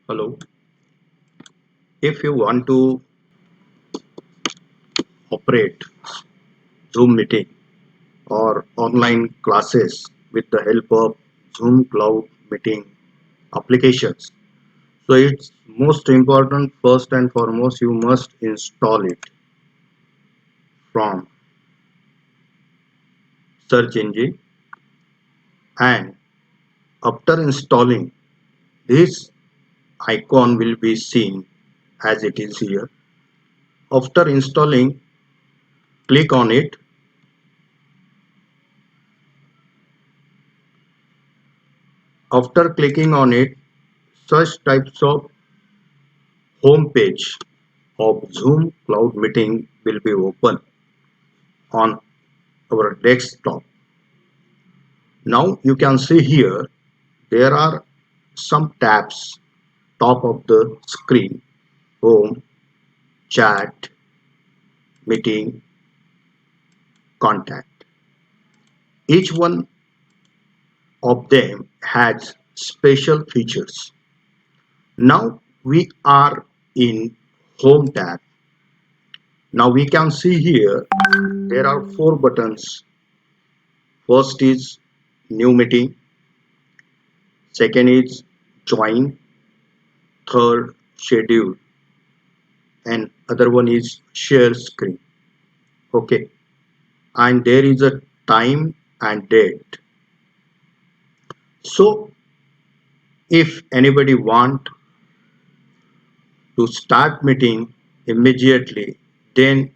Hello. If you want to operate Zoom meeting or online classes with the help of Zoom Cloud Meeting applications, so it's most important first and foremost you must install it from search engine, and after installing this icon will be seen as it is here. After installing, click on it. After clicking on it, such types of home page of Zoom Cloud Meeting will be open on our desktop. Now you can see here there are some tabs top of the screen: home, chat, meeting, contact. Each one of them has special features. Now we are in home tab. Now we can see here there are four buttons. First is new meeting, second is join, third schedule, and other one is share screen. Okay, and there is a time and date. So if anybody want to start meeting immediately, then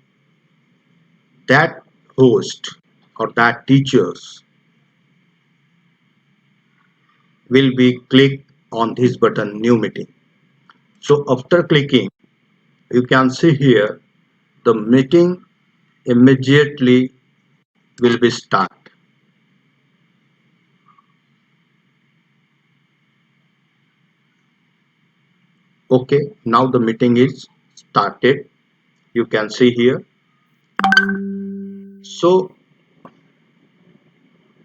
that host or that teachers will be click on this button new meeting. So after clicking, you can see here the meeting immediately will be start. Okay, now the meeting is started. You can see here. So,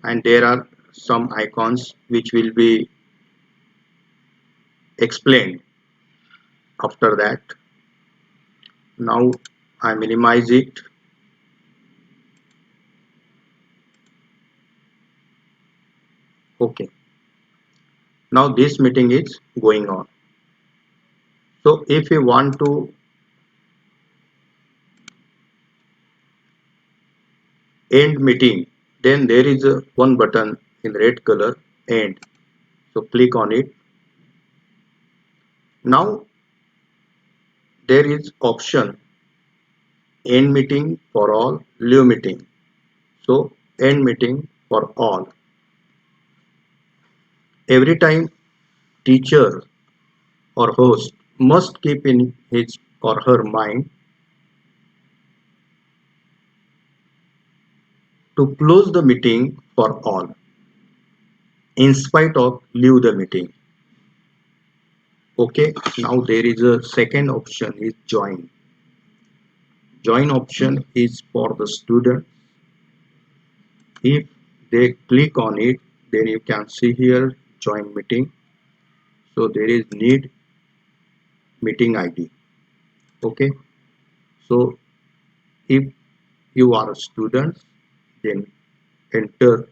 and there are some icons which will be explained after that. Now I minimize it. Okay, now this meeting is going on. So if you want to end meeting, then there is a one button in red color, end. So click on it. Now there is option end meeting for all, leave meeting. So end meeting for all. Every time teacher or host must keep in his or her mind to close the meeting for all in spite of leave the meeting. Okay, now there is a second option is join. Join option is for the student. If they click on it, then you can see here join meeting. So there is need meeting ID. Okay, so if you are a student, then enter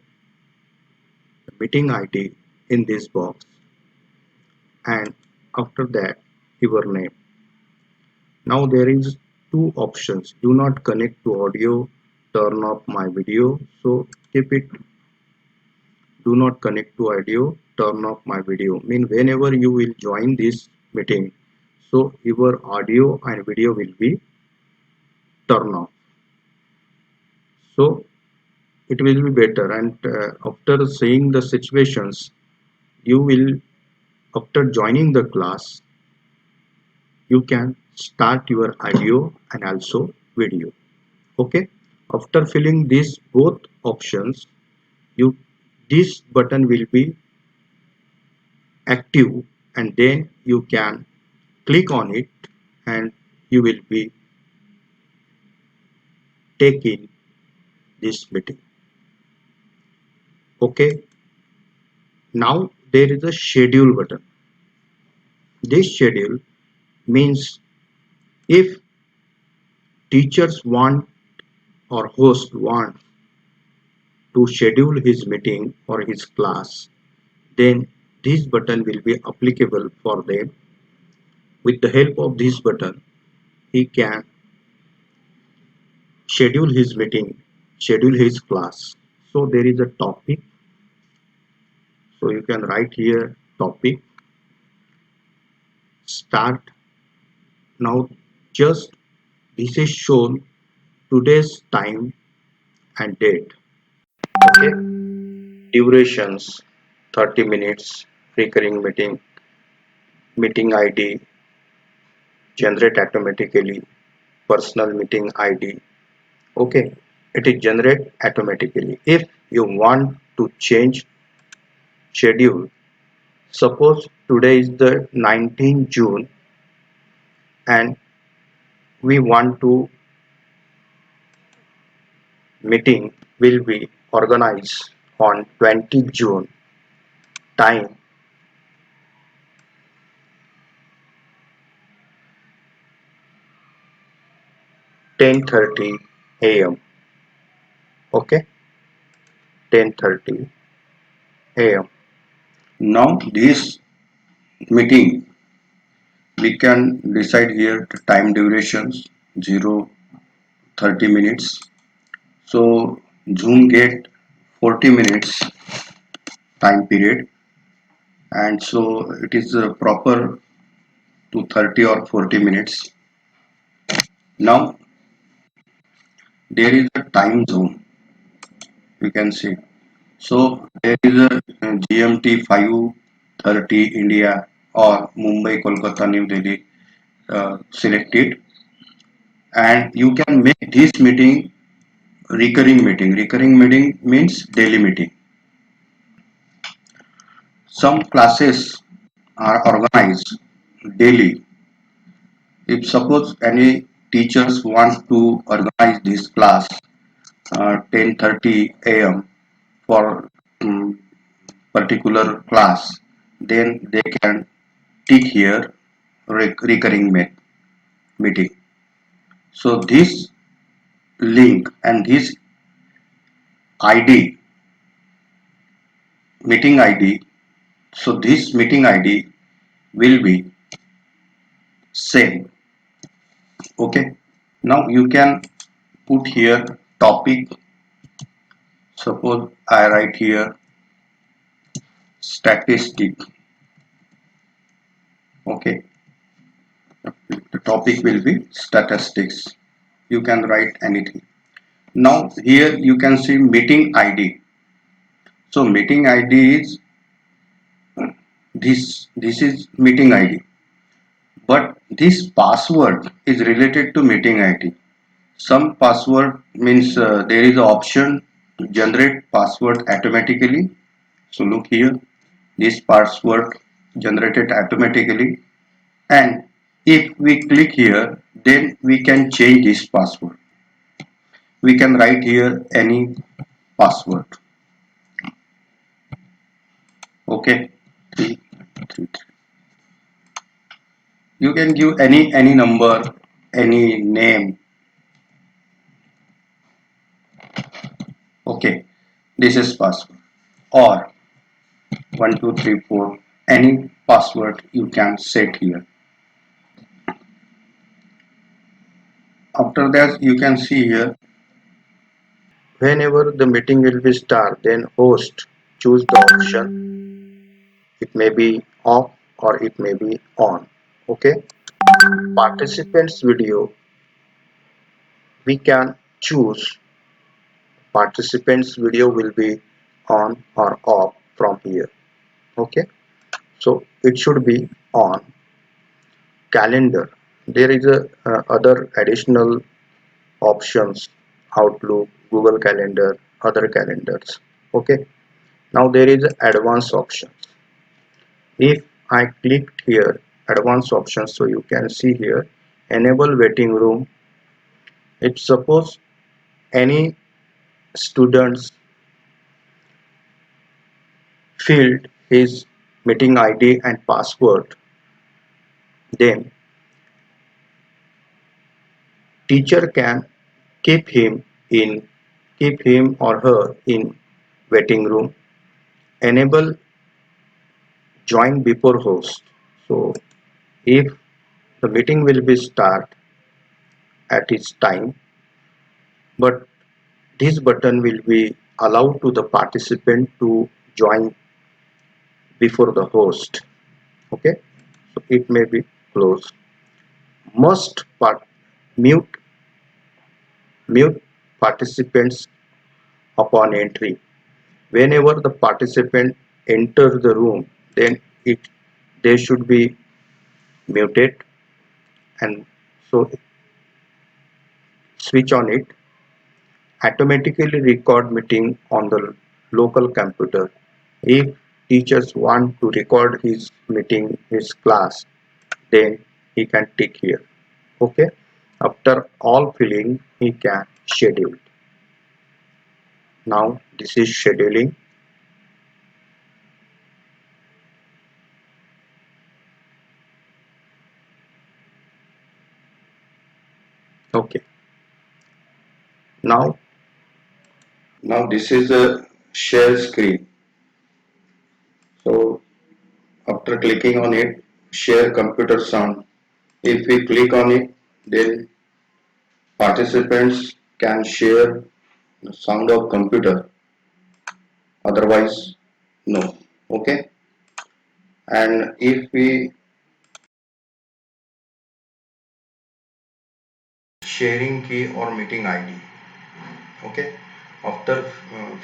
the meeting ID in this box, and after that your name. Now there is two options: do not connect to audio, turn off my video. So keep it do not connect to audio, turn off my video. Mean whenever you will join this meeting, so your audio and video will be turned off. So it will be better, and after seeing the situations, you will, after joining the class, you can start your audio and also video. Okay, after filling these both options, you this button will be active, and then you can click on it and you will be taking this meeting. Okay, now there is a schedule button. This schedule means if teachers want or host want to schedule his meeting or his class, then this button will be applicable for them. With the help of this button, he can schedule his meeting, schedule his class. So there is a topic. So you can write here topic, start. Now just this is shown today's time and date. Okay. Durations 30 minutes, recurring meeting, meeting ID, generate automatically, personal meeting ID. Okay, it is generate automatically. If you want to change schedule, suppose today is the 19th June and we want to meeting will be organized on 20th June, time 10:30 a.m. Okay, 10:30 a.m. Now this meeting we can decide here the time durations 0 30 minutes. So Zoom get 40 minutes time period, and so it is proper to 30 or 40 minutes. Now there is a time zone, you can see. So there is a GMT 5:30 India or Mumbai, Kolkata, New Delhi selected, and you can make this meeting recurring meeting. Recurring meeting means daily meeting. Some classes are organized daily. If suppose any teachers want to organize this class 10:30 a.m. for particular class, then they can tick here recurring meeting. So this link and this ID, meeting ID, so this meeting ID will be same. Okay. Now you can put here topic. Suppose I write here statistic. Okay. The topic will be statistics. You can write anything. Now here you can see meeting ID. So meeting ID is this is meeting ID. But this password is related to meeting ID. Some password means there is an option to generate password automatically. So look here, this password generated automatically, and if we click here, then we can change this password. We can write here any password. Okay, 333. You can give any number, any name. Okay, this is password or 1234, any password you can set here. After that you can see here whenever the meeting will be start, then host choose the option. It may be off or it may be on. Okay, participants video we can choose. Participants video will be on or off from here. Okay, so it should be on. Calendar, there is a other additional options, Outlook, Google Calendar, other calendars. Okay, now there is advanced options. If I clicked here advanced options, so you can see here enable waiting room. If suppose any students filled his meeting ID and password, Then teacher can keep him in keep him or her in waiting room. Enable join before host. So if the meeting will be start at its time, but this button will be allowed to the participant to join before the host. Okay, so it may be closed. Must mute mute participants upon entry. Whenever the participant enters the room, then it they should be muted, and so switch on it. Automatically record meeting on the local computer. If teachers want to record his meeting, his class, then he can tick here. Okay. After all filling, he can schedule. Now this is scheduling. Okay. Now this is a share screen. So after clicking on it, share computer sound. If we click on it, then participants can share the sound of computer. Otherwise, no. Okay. And if we sharing key or meeting ID. Okay. After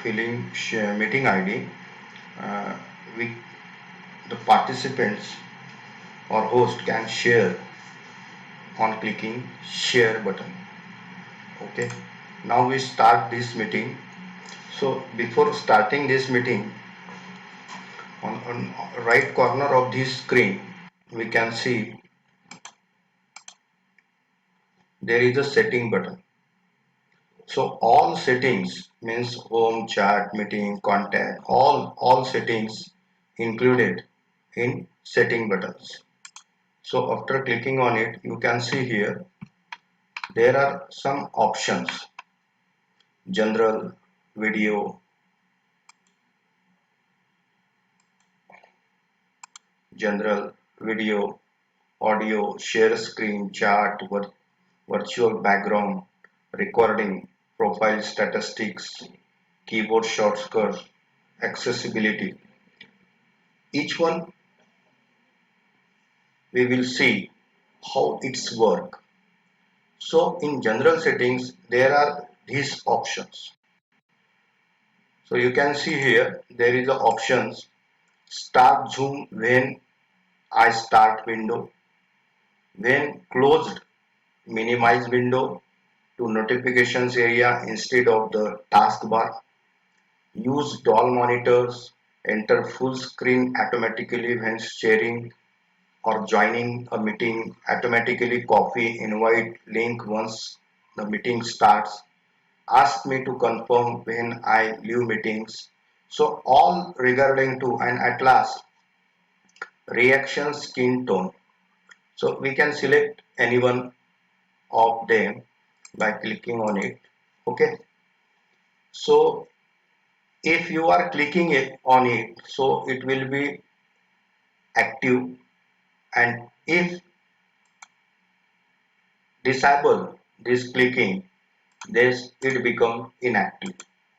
filling meeting ID, we the participants or host can share on clicking share button. Okay, now we start this meeting. So before starting this meeting, on right corner of this screen we can see there is a setting button. So all settings means home, chat, meeting, contact, all settings included in setting buttons. So after clicking on it, you can see here there are some options: general, video, general, video, audio, share screen, chat, virtual background, recording, profile statistics, keyboard shortcuts, accessibility. Each one we will see how it's work. So in general settings, there are these options. So you can see here, there is the options: start zoom when I start window, when closed minimize window to notifications area instead of the taskbar, use dual monitors, enter full screen automatically when sharing or joining a meeting, automatically copy invite link once the meeting starts, ask me to confirm when I leave meetings. So all regarding to, and at last, reaction skin tone. So we can select any one of them by clicking on it. Okay. So if you are clicking it on it, so it will be active, and if disable this clicking, this it become inactive.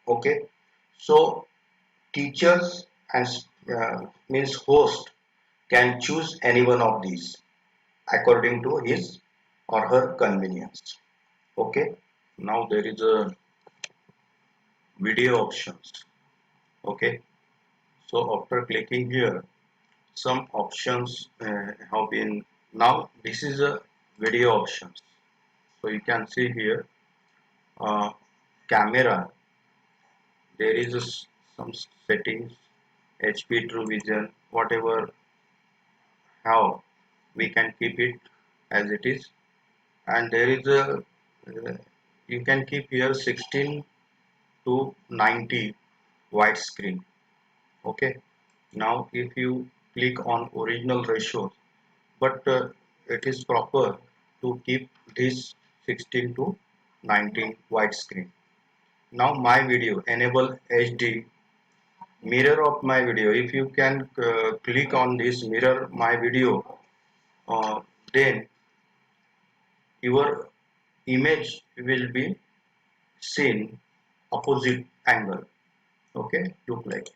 Okay. So teachers and means host can choose any one of these according to his or her convenience. Okay. Now there is a video options. Okay. So after clicking here, some options have been, now this is a video options. So you can see here camera, there is some settings, HP True Vision, whatever, how we can keep it as it is. And there is a you can keep here 16 to 90 widescreen. Okay. Now if you click on original ratio, but it is proper to keep this 16 to 19 widescreen. Now my video enable HD mirror of my video. If you can click on this mirror my video, then your image will be seen opposite angle. Okay, look like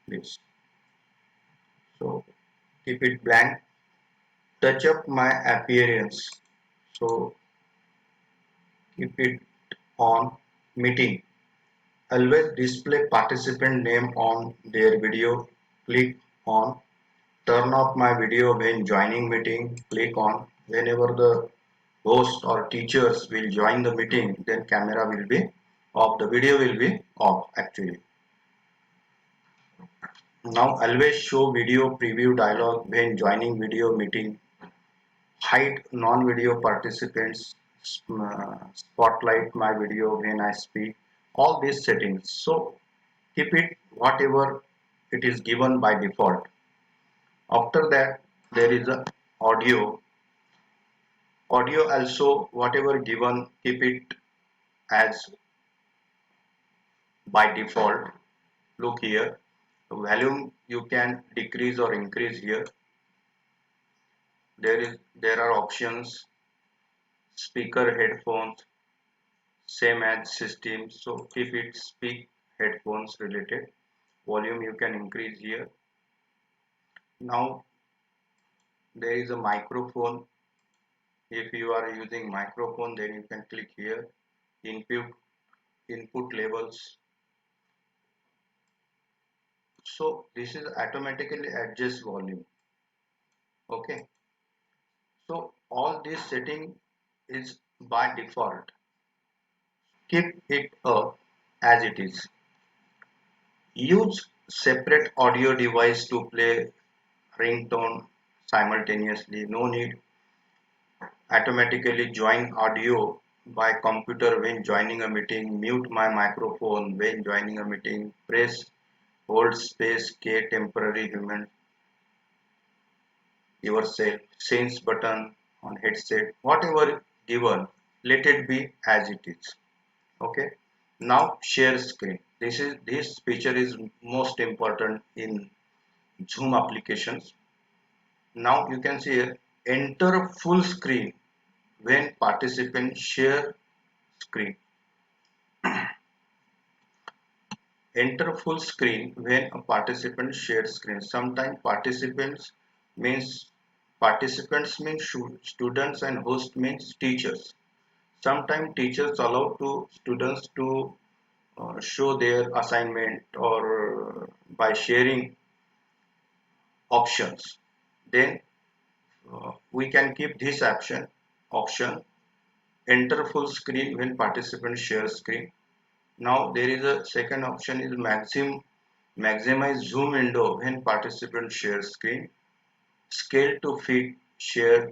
this. So keep it blank. Touch up my appearance. So keep it on meeting. Always display participant name on their video. Click on turn off my video when joining meeting. Click on whenever the host or teachers will join the meeting, then camera will be off, the video will be off actually. Now always show video preview dialog when joining video meeting. Hide non-video participants. Spotlight my video when I speak. All these settings. So keep it whatever it is given by default. After that there is a audio. Audio also whatever given, keep it as by default. Look here, volume you can decrease or increase here. There are options, speaker headphones, same as system, so keep it speak headphones related. Volume you can increase here. Now there is a microphone. If you are using microphone, then you can click here, input levels. So this is automatically adjust volume. Okay, so all this setting is by default. Keep it up as it is. Use separate audio device to play ringtone simultaneously. No need automatically join audio by computer when joining a meeting. Mute my microphone when joining a meeting. Press hold space K temporary human yourself. Sense button on headset. Whatever given, let it be as it is. Okay. Now share screen. This feature is most important in Zoom applications. Now you can see here, enter full screen when participants share screen. Enter full screen when a participant shares screen. Sometimes means participants means students and host means teachers. Sometimes teachers allow to students to show their assignment or by sharing options. Then we can keep this option enter full screen when participants share screen. Now there is a second option is maximize zoom window when participants share screen. Scale to fit share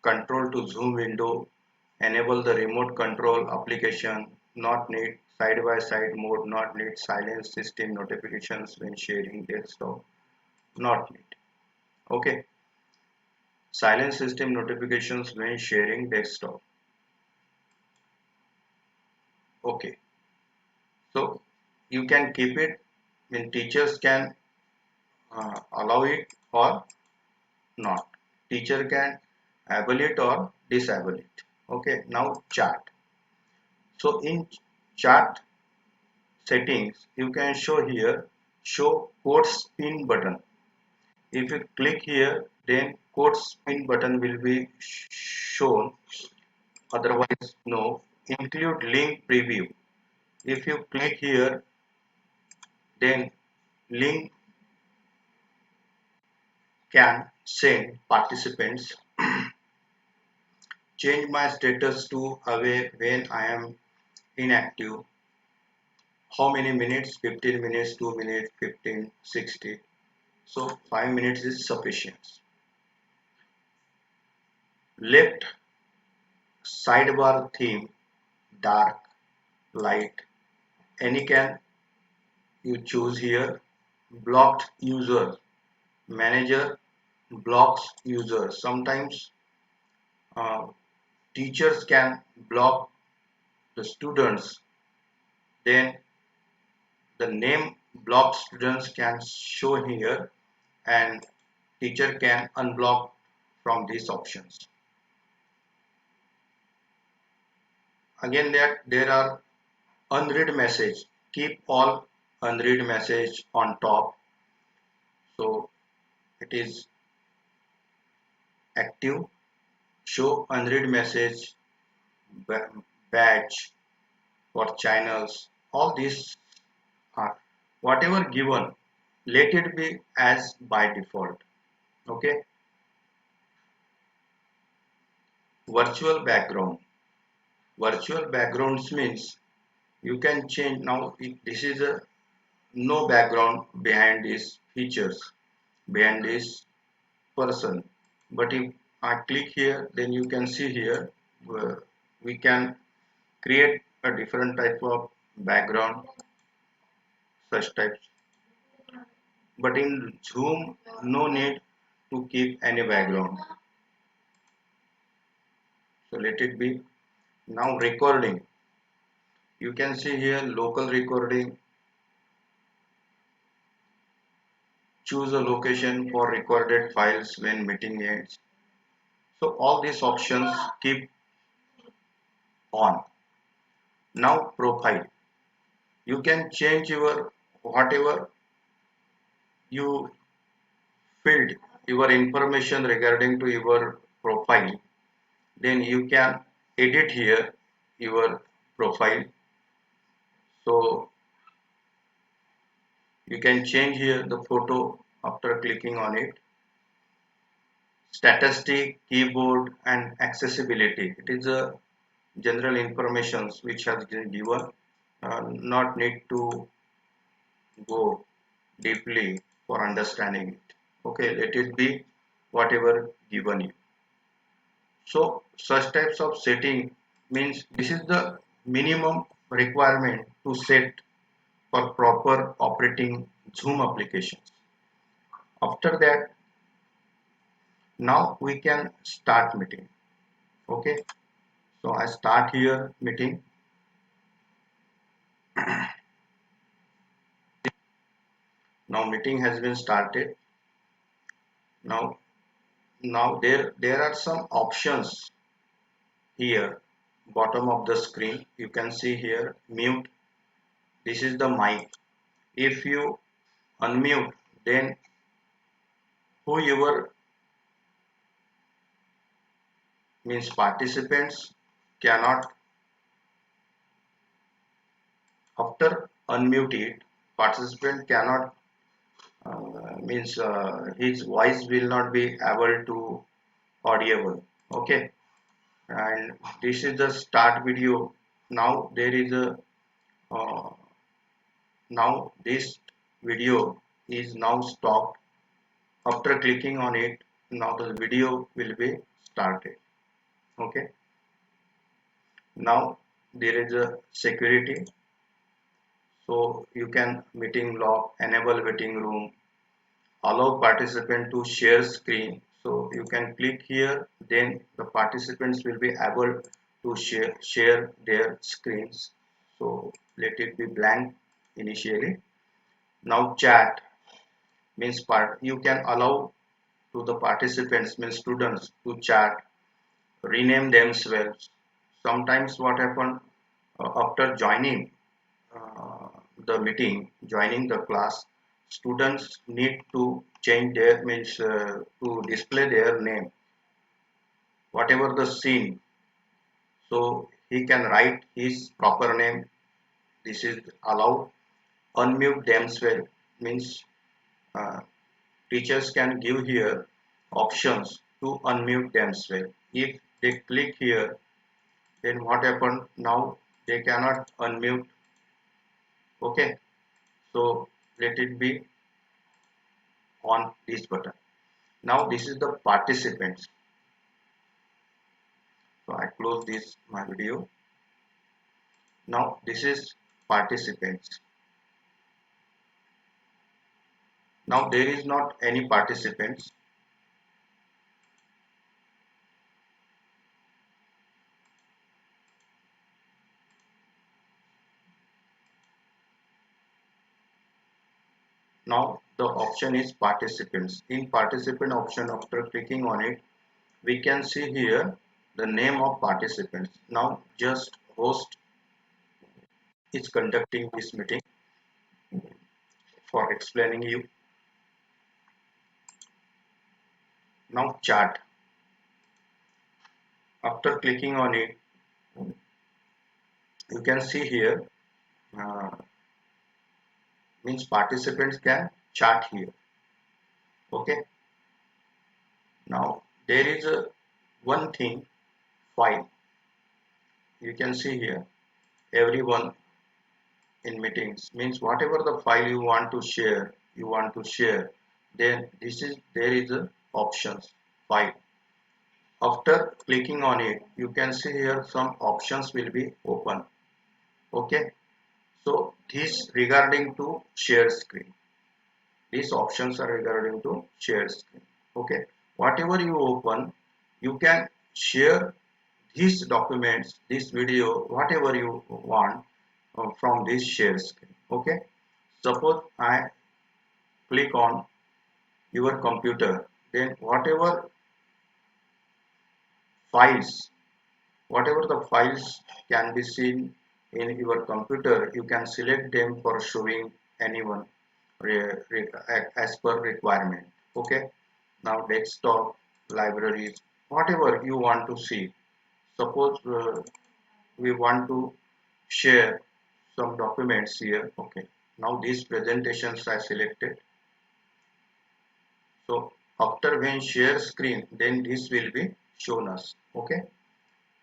control to zoom window. Enable the remote control application. Not need side by side mode. Not need silence system notifications when sharing desktop. Not need. Okay. Silence system notifications when sharing desktop. Okay. So you can keep it when teachers can allow it or not. Teacher can enable it or disable it. Okay. Now chat. So in chat settings, you can show here show code spin button. If you click here, then code spin button will be shown. Otherwise, no. Include link preview. If you click here, then link can send participants. Change my status to away when I am inactive. How many minutes? 15 minutes, 2 minutes, 15, 60. So 5 minutes is sufficient. Left sidebar theme, dark, light. Any can you choose here. Blocked user. Manager blocks user. Sometimes uh, teachers can block the students, then the name blocked students can show here, and teacher can unblock from these options. Again, that there are unread message. Keep all unread message on top, so it is active. Show unread message badge for channels. All these are whatever given. Let it be as by default. Okay. Virtual background. Virtual backgrounds means you can change now. This is a no background behind these features, behind this person. But if I click here, then you can see here we can create a different type of background, such types. But in Zoom, no need to keep any background. So let it be. Now recording. You can see here local recording. Choose a location for recorded files when meeting ends. So all these options keep on. Now profile. You can change your whatever you filled your information regarding to your profile. Then you can edit here your profile. So you can change here the photo after clicking on it. Statistic, keyboard and accessibility. It is a general information which has been given. Not need to go deeply for understanding it. Okay, let it be whatever given you. So such types of setting means this is the minimum requirement to set for proper operating Zoom applications. After that, now we can start meeting. Okay, so I start here meeting. Now meeting has been started. Now there are some options here, bottom of the screen. You can see here mute. This is the mic. If you unmute, then whoever means participants cannot, after unmute it, participant cannot means his voice will not be able to audible. Okay, and this is the start video. Now there is a uh, now this video is now stopped. After clicking on it, now the video will be started. Okay, now there is a security. So you can meeting log, enable waiting room, allow participant to share screen. So you can click here, then the participants will be able to share their screens. So let it be blank initially. Now chat means part you can allow to the participants means students to chat, rename themselves. Sometimes what happen after joining uh, the meeting, joining the class, students need to change their means to display their name, whatever the scene. So he can write his proper name. This is allowed. Unmute themselves means uh, teachers can give here options to unmute themselves. If they click here, then what happened? Now they cannot unmute. Okay, so let it be on this button. Now this is the participants. So I close this my video. Now this is participants. Now there is not any participants. Now the option is participants. In participant option, after clicking on it, we can see here the name of participants. Now just host is conducting this meeting for explaining you. Now chat. After clicking on it, you can see here uh, means participants can chat here. Okay. Now there is a one thing, file. You can see here everyone in meetings means whatever the file you want to share, then there is a options file. After clicking on it, you can see here some options will be open. Okay, so this regarding to share screen. These options are regarding to share screen. Okay, whatever you open, you can share these documents, this video, whatever you want from this share screen. Okay, suppose I click on your computer, then files whatever the files can be seen in your computer, you can select them for showing anyone as per requirement. Okay, now desktop, libraries, whatever you want to see. Suppose we want to share some documents here. Okay, now these presentations are selected. So after when share screen, then this will be shown us. Okay,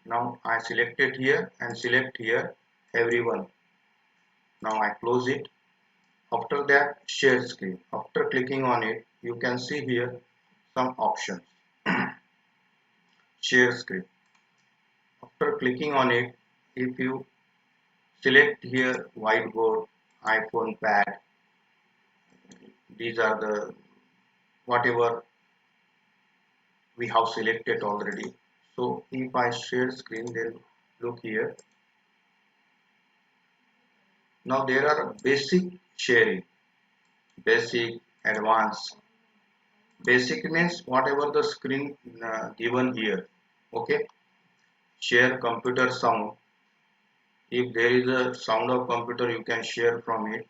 now I select it here and select here everyone. Now I close it. After that, share screen. After clicking on it, you can see here some options. Share screen. After clicking on it, if you select here whiteboard, iPhone pad, these are the whatever we have selected already. So if I share screen, then look here. Now there are basic sharing, basic, advanced. Basic means whatever the screen given here. Okay, share computer sound. If there is a sound of computer, you can share from it.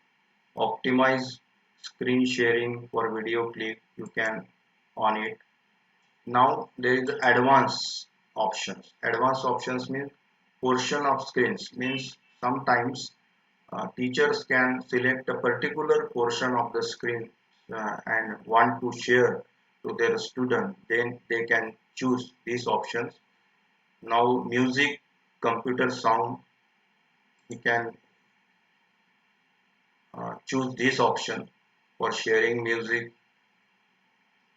Optimize screen sharing for video clip, you can on it. Now there is advanced options. Advanced options means portion of screens means sometimes teachers can select a particular portion of the screen and want to share to their student, then they can choose these options. Now music, computer sound, you can choose this option for sharing music.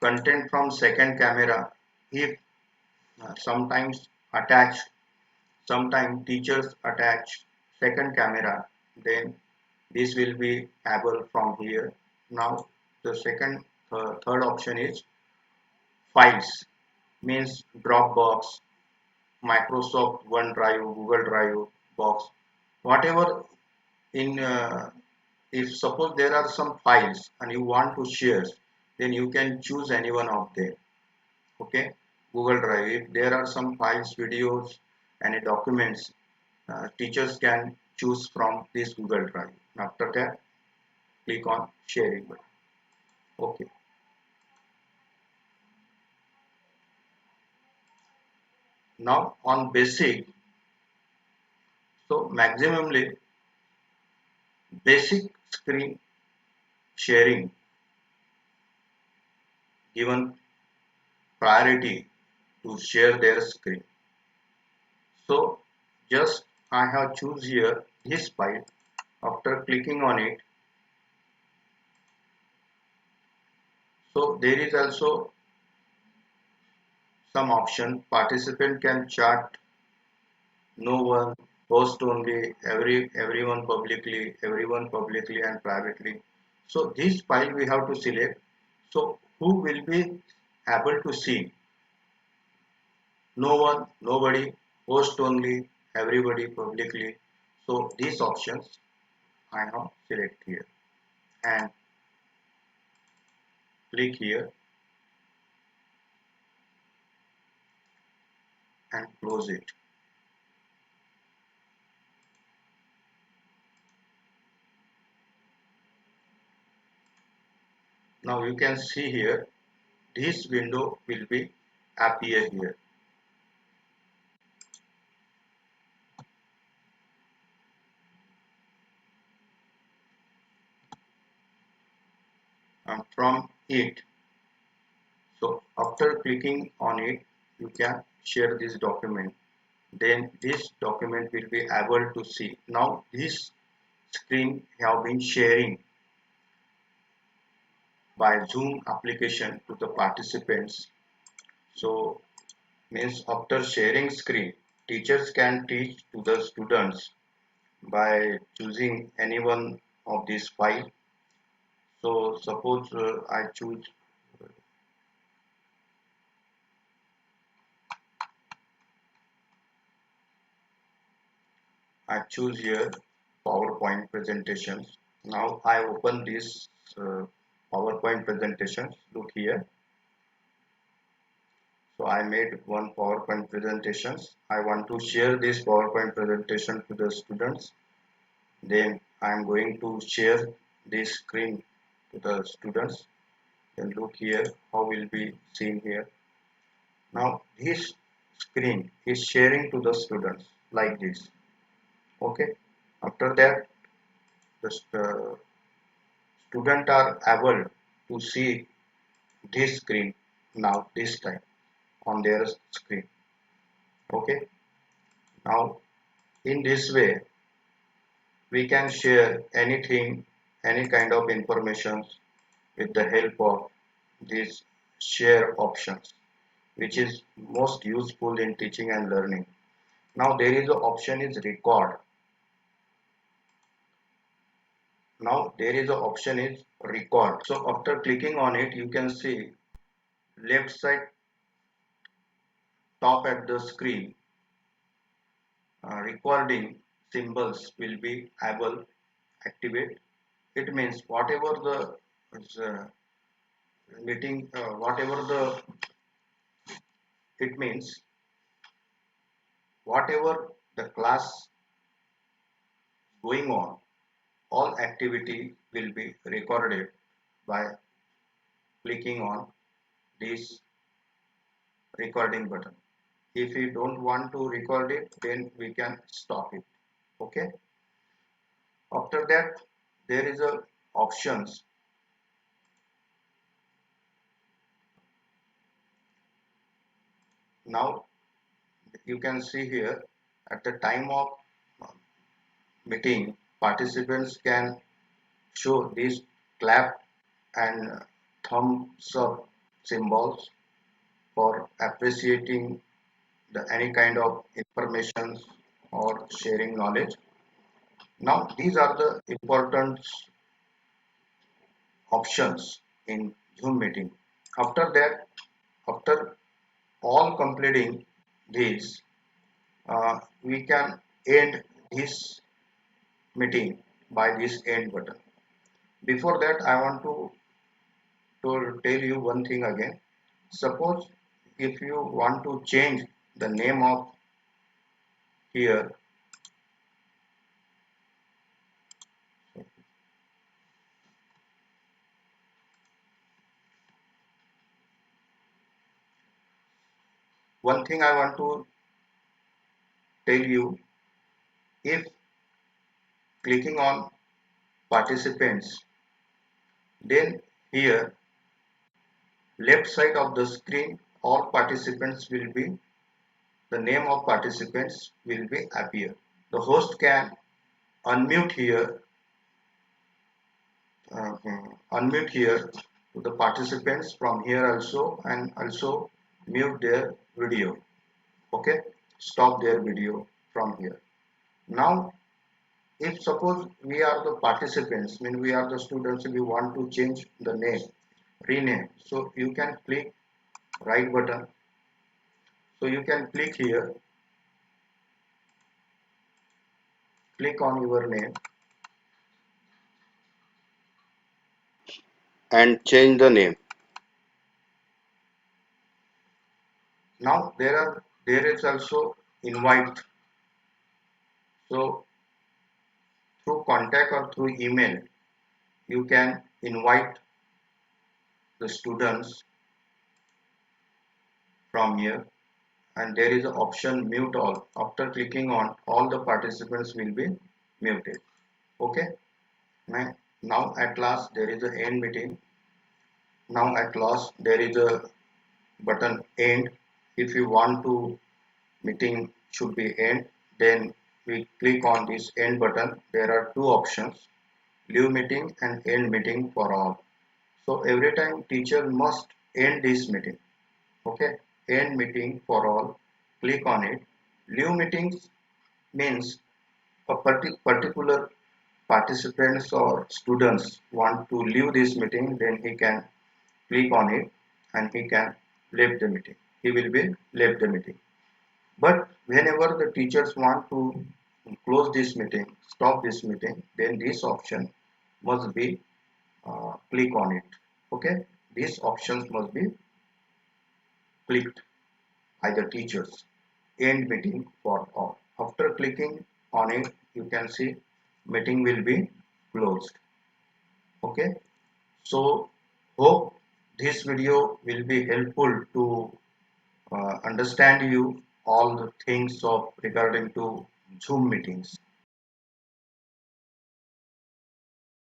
Content from second camera, if sometimes attached, sometimes teachers attach second camera, then this will be able from here. Now the third option is files, means Dropbox, Microsoft OneDrive, Google Drive box, whatever in if suppose there are some files and you want to share, then you can choose any one of them. Okay, Google Drive, if there are some files, videos, any documents, teachers can choose from this Google Drive. After that, click on sharing button. Okay, now on basic, so maximally basic screen sharing given priority to share their screen. So just I have choose here this file. After clicking on it, so there is also some option. Participant can chat, no one, host only, everyone publicly and privately. So this file we have to select. So who will be able to see? No one, nobody, host only, everybody publicly. So these options I have select here and click here and close it. Now you can see here this window will be appear here. From it, so after clicking on it, you can share this document. Then this document will be able to see. Now this screen have been sharing by Zoom application to the participants. So means after sharing screen, teachers can teach to the students by choosing any one of these five. So suppose I choose here PowerPoint presentations. Now I open this PowerPoint presentation. Look here. So I made one PowerPoint presentations. I want to share this PowerPoint presentation to the students. Then I am going to share this screen to the students. Then look here how will be seen here. Now this screen is sharing to the students like this. Okay. After that, the student are able to see this screen now this time on their screen. Okay. Now in this way we can share anything, any kind of information with the help of these share options, which is most useful in teaching and learning. Now there is a option is record. Now there is a option is record. So after clicking on it, you can see left side top at the screen recording symbols will be able activate. It means whatever the meeting, whatever the it means whatever the class going on, all activity will be recorded by clicking on this recording button. If we don't want to record it, then we can stop it. Okay. After that, there is a options. Now you can see here at the time of meeting, participants can show these clap and thumbs up symbols for appreciating any kind of information or sharing knowledge. Now these are the important options in Zoom meeting. After that, after all completing this, we can end this meeting by this end button. Before that, I want to tell you one thing again. Suppose if you want to change the name of here, one thing I want to tell you, if clicking on participants, then here left side of the screen all participants will be the name of participants will be appear. The host can unmute here unmute here to the participants from here also, and also mute their video. Okay, stop their video from here. Now if suppose we are the participants, mean we are the students, we want to change the name, rename, so you can click right button. So you can click here, click on your name and change the name. Now there is also invite. So through contact or through email, you can invite the students from here, and there is an option mute all. After clicking on, all the participants will be muted. Okay. Now at last there is a end meeting. Now at last there is a button end. If you want to meeting should be end, then we click on this end button. There are two options, leave meeting and end meeting for all. So every time teacher must end this meeting. Okay, end meeting for all, click on it. Leave meetings means a particular participants or students want to leave this meeting, then he can click on it and he can leave the meeting. He will be left the meeting. But whenever the teachers want to close this meeting, stop this meeting, then this option must be click on it. Okay, these options must be clicked by the teachers. End meeting for all. After clicking on it, you can see meeting will be closed. Okay, so hope this video will be helpful to understand you all the things of regarding to Zoom meetings.